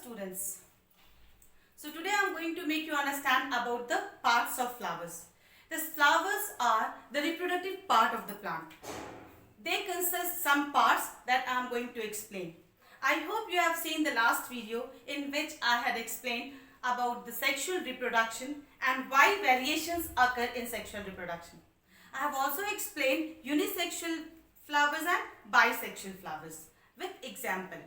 students. So today I am going to make you understand about the parts of flowers. These flowers are the reproductive part of the plant. They consist some parts that I am going to explain. I hope you have seen the last video in which I had explained about the sexual reproduction and why variations occur in sexual reproduction. I have also explained unisexual flowers and bisexual flowers with example.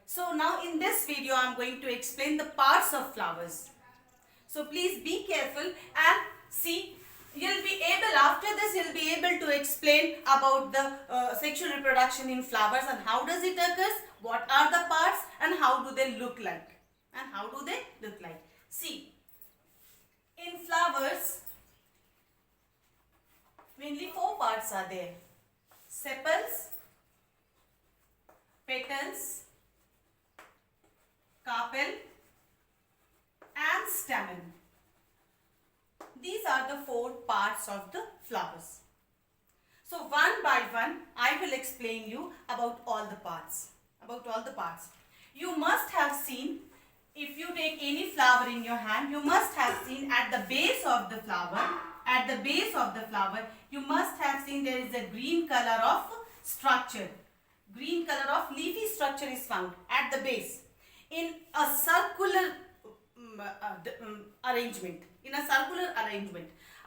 So now in this video I am going to explain the parts of flowers. So please be careful and see. You'll be able, after this you'll be able to explain about the sexual reproduction in flowers and how does it occur, what are the parts and how do they look like. See, in flowers mainly four parts are there: sepals, petals, carpel and stamen. These are the four parts of the flowers. So one by one I will explain you about all the parts. You must have seen, if you take any flower in your hand, you must have seen at the base of the flower, you must have seen there is a green color of structure. Green color of leafy structure is found at the base in a circular arrangement.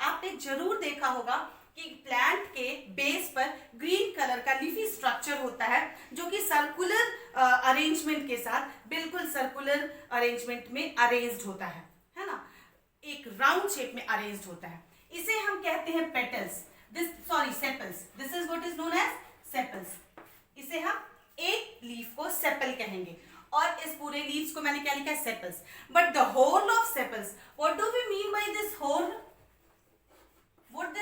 आपने जरूर देखा होगा कि plant के base पर green colour का leafy structure होता है जो कि सर्कुलर अरेंजमेंट के साथ बिल्कुल सर्कुलर अरेंजमेंट में अरेंज्ड होता है ना, एक राउंड शेप में अरेंज्ड होता है. इसे हम कहते हैं petals. Sepals. This is what is known as sepals. इसे हम एक लीफ को सेपल कहेंगे और इस पूरे लीव्स को मैंने क्या लिखा है, sepals. But the whole of sepals, what do we mean by this whole? What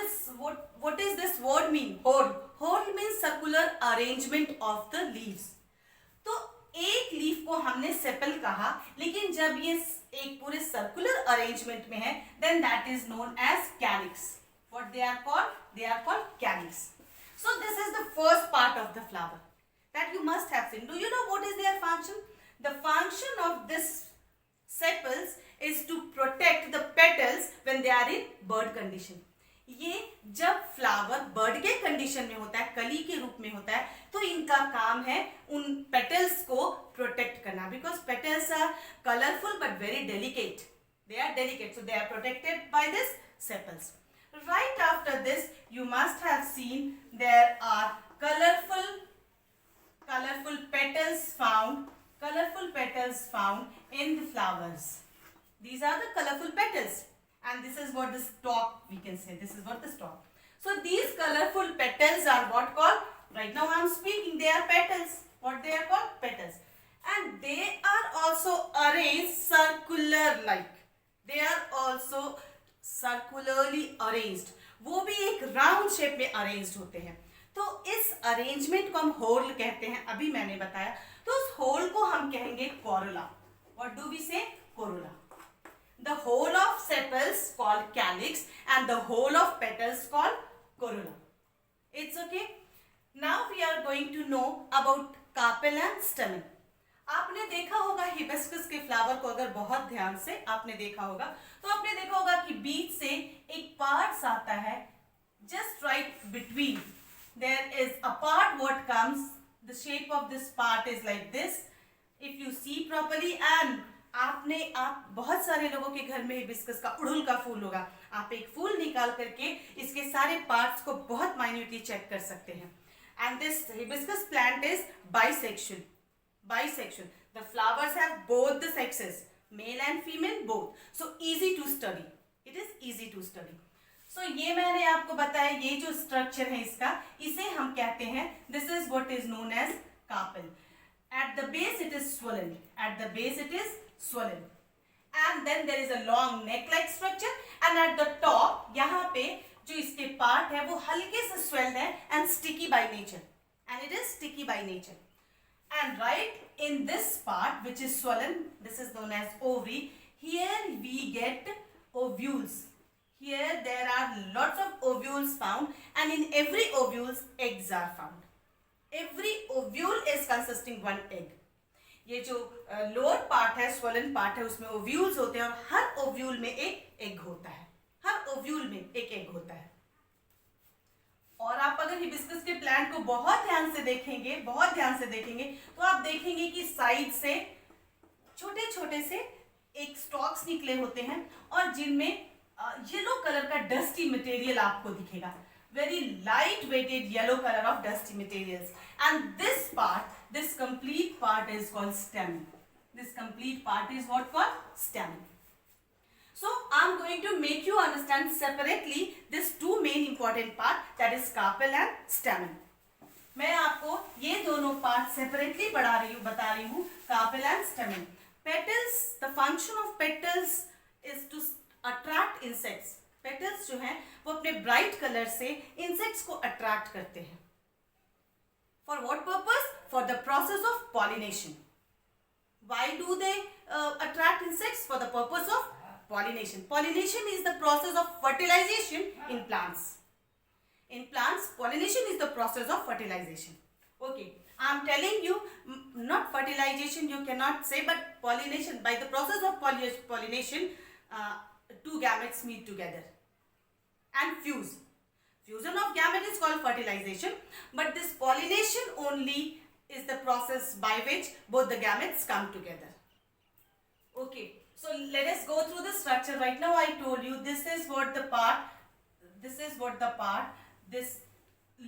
is this word mean? Whole means circular arrangement of the leaves. तो एक लीफ को हमने सेपल कहा, लेकिन जब ये एक पूरे सर्कुलर अरेंजमेंट में है, then that is known as calyx. What they are called? They are called calyx. So this is the first part of the flower that you must have seen. Do you know what is their function? The function of this sepals is to protect the petals when they are in bud condition. ये जब flower bird के condition में होता है, कली के रूप में होता है, तो इनका काम है उन पेटल्स को प्रोटेक्ट करना. Because petals are colourful but very delicate. They are delicate, so they are protected by this sepals. Right after this you must have seen there are colorful petals found in the flowers. These are the colorful petals. And this is what the stalk, we can say. This is what the stalk. So these colorful petals are what called, right now I am speaking, they are petals. What they are called? Petals. And they are also arranged circular like. They are also circularly arranged. वो भी एक round shape में arranged होते हैं. तो इस arrangement को हम होल कहते हैं, अभी मैंने बताया. तो उस होल को हम कहेंगे Corolla. What do we say? Corolla. The whole of sepals called calyx and the whole of petals called corolla. It's okay. Now we are going to know about carpel and stamen. आपने देखा होगा hibiscus के flower को, अगर बहुत ध्यान से आपने देखा होगा तो आपने देखा होगा कि बीच से एक पार्ट्स आता है, just right between there is a part what comes, the shape of this part is like this if you see properly. And आप बहुत सारे लोगों के घर में हिबिस्कस का उड़हुल का फूल होगा. आप एक फूल निकाल करके इसके सारे पार्ट्स को बहुत माइन्यूटली चेक कर सकते हैं. And this hibiscus plant is bisexual. The flowers have both the sexes, male and female both. So easy to study. It is easy to study. So ये मैंने आपको बताया, ये जो स्ट्रक्चर है इसका, इसे हम कहते हैं, this is what is known as carpel. At the base it is swollen. And then there is a long neck-like structure. And at the top, यहाँ पे जो इसके पार्ट है वो हल्के से swelled है and sticky by nature. And right in this part which is swollen, this is known as ovary. Here we get ovules. Here there are lots of ovules found, and in every ovules eggs are found. Every ovule is consisting one egg. ये जो lower part है, swollen part है, उसमें ovules होते हैं और हर ovule में एक एग होता है, हर ओव्यूल में एक एग होता है। और आप अगर हिबिस्कस के प्लांट को बहुत ध्यान से देखेंगे, बहुत ध्यान से देखेंगे, तो आप देखेंगे कि साइड से छोटे छोटे से एक स्टॉक्स निकले होते हैं और जिनमें येलो कलर का डस्टी मटेरियल आपको दिखेगा, very light weighted yellow color of dusty materials, and this complete part is called stem. This complete part is what called stem. So I am going to make you understand separately this two main important part, that is carpel and stamen. मैं आपको ये दोनों part separately बता रही हूँ, carpel and stamen. Petals, the function of petals is to attract insects. Petals जो हैं वो अपने ब्राइट कलर से इंसेक्ट्स को अट्रैक्ट करते हैं। For what purpose? For the process of pollination. Why do they attract insects? For the purpose of pollination. Pollination is the process of fertilisation in plants. In plants, pollination is the process of fertilization. Okay, I am telling you, not fertilization you cannot say, but pollination. By the process of pollination, two gametes meet together and fuse. Fusion of gamete is called fertilization, but this pollination only is the process by which both the gametes come together. Okay, so let us go through the structure. Right now I told you this is what the part, this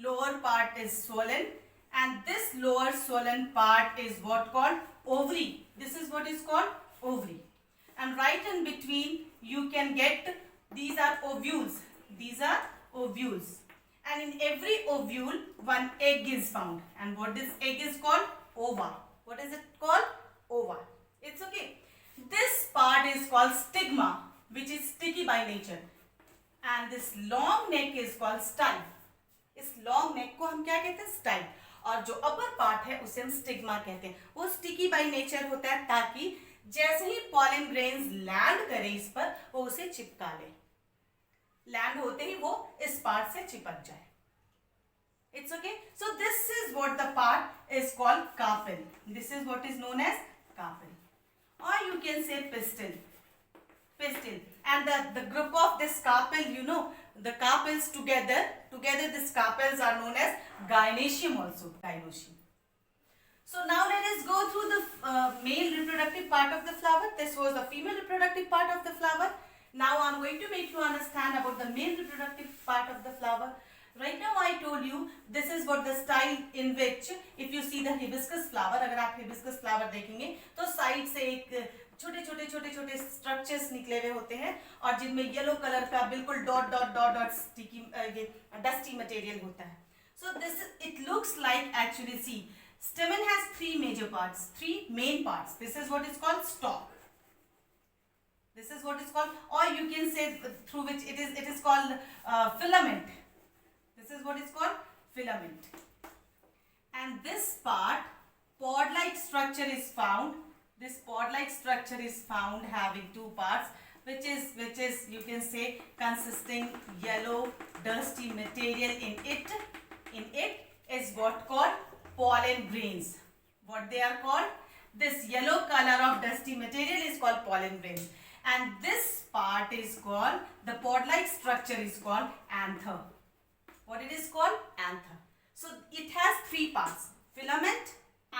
lower part is swollen, and this lower swollen part is what called ovary. This is what is called ovary, and right in between you can get, these are ovules. These are ovules, and in every ovule one egg is found, and what this egg is called? Ova. What is it called? Ova. It's okay. This part is called stigma, which is sticky by nature, and this long neck is called style. इस long neck को हम क्या कहते हैं? Style. और जो upper part है उसे हम स्टिग्मा कहते हैं. वो स्टिकी बाय नेचर होता है ताकि जैसे ही पॉलन ग्रेन्स लैंड करे इस पर, वो उसे चिपका ले. लैंड होते ही वो इस पार्ट से चिपक जाए. It's okay. So this is what the part is called carpel. This is what is known as carpel, or you can say pistil. Pistil. And the group of this carpel, you know, the carpels together these carpels are known as gynoecium also. Gynoecium. So now let us go through the male reproductive part of the flower. This was the female reproductive part of the flower. Now I am going to make you understand about the male reproductive part of the flower. Right now I told you this is what the style in which, if you see the hibiscus flower, अगर आप hibiscus flower देखेंगे तो side से एक छोटे छोटे structures निकले हुए होते हैं और जिनमें येलो कलर का बिल्कुल डॉट स्टिकी ये डस्टी मटेरियल होता है. So this it looks like, actually see, stamen has three major parts, three main parts. This is what is called stalk. This is what is called, or you can say through which it is called filament. This is what is called filament. And this part, pod-like structure is found. This pod-like structure is found having two parts, which is you can say consisting yellow dusty material in it. In it is what called pollen grains. What they are called? This yellow color of dusty material is called pollen grains. And this part is called, the pod-like structure is called anther. What it is called? Anther. So it has three parts: filament,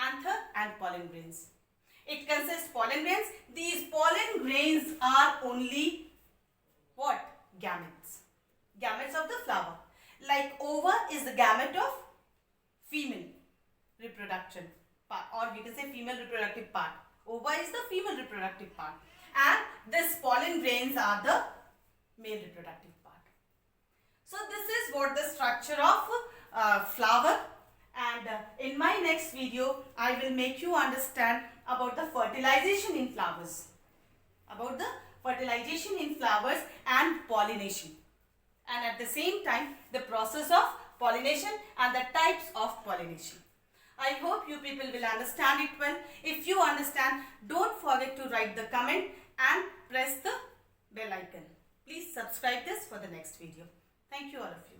anther and pollen grains. It consists pollen grains. These pollen grains are only what? Gametes. Gametes of the flower. Like ova is the gamete of female reproduction part, or we can say female reproductive part. Ova is the female reproductive part. And this pollen grains are the male reproductive part. So this is what the structure of flower, and in my next video I will make you understand about the fertilization in flowers, about the fertilization in flowers and pollination, and at the same time the process of pollination and the types of pollination. I hope you people will understand it well. If you understand, don't forget to write the comment and press the bell icon. Please subscribe this for the next video. Thank you all of you.